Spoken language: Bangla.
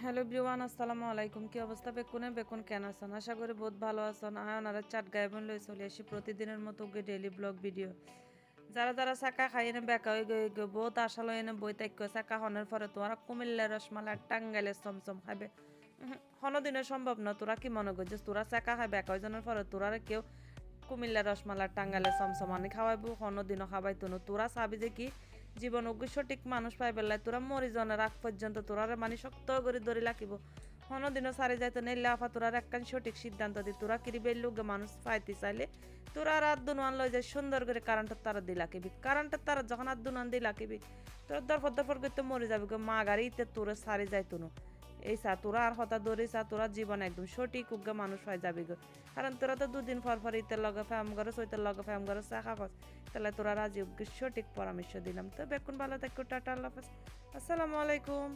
হ্যালো এভরিওয়ান, আসসালামু আলাইকুম। কি অবস্থা বেকুন কেন আছেন? আশা করি বহুত ভালো আছেন। ওনারা চাট গাইবেন লই চলে আসি প্রতিদিনের মতো ডেইলি ব্লগ ভিডিও। যারা যারা চাকা খাই এনে বেকা হয়ে গে বহুত আশা লই এনে বই তাইক চাকা হনের পরে তোরা কুমিল্লার রসমালাই টাঙ্গাইলের চমচম খাবে দিনে সম্ভব না। তোরা কি মনে করছিস তোরা চাকা খাই বেকা হয়ে জনের পরে তোরা কেউ কুমিল্লার রসমালাই টাঙ্গাইলের চমচম আনি খাওয়াইবো দিনও খাওয়াইতো না। তোরা চাবি যে কি জীবন সঠিক মানুষ পাই পেলাই তোরা মরি জনের আগ পর্যন্ত তোরা মানে শক্ত করে ধরে রাখিব দিনও সারি যাইতো নেই আফা তোরা একখান সঠিক সিদ্ধান্ত দি তোরা কিরিবের লোক মানুষ পাইতে চাইলে তোরা রাত দুনান লই যায় সুন্দর করে কারেন্টের তারা দি লাকিবি কারেন্টের তারা যখন আর দুনান দি লাকিবি তোরা দরফর দরফর করতে মরে যাবি মা গাড়িতে তোরা সারি যাইতো না। এই চা তোরা আর হতা দৌড়ি চা তোরা জীবন একদম সঠিক উগ্গে মানুষ হয়ে যাবি গো। কারণ তোরা তো দুদিন পর ইতের লগে ফ্যাম করো সইতের লগে ফ্যাম করো চা খাওয়াস তাহলে তোরা রাজি উগ্গে সঠিক পরামর্শ দিলাম। তো বেকুন ভালো থাকো, টাটা, আল্লাহ হাফেজ, আসসালামু আলাইকুম।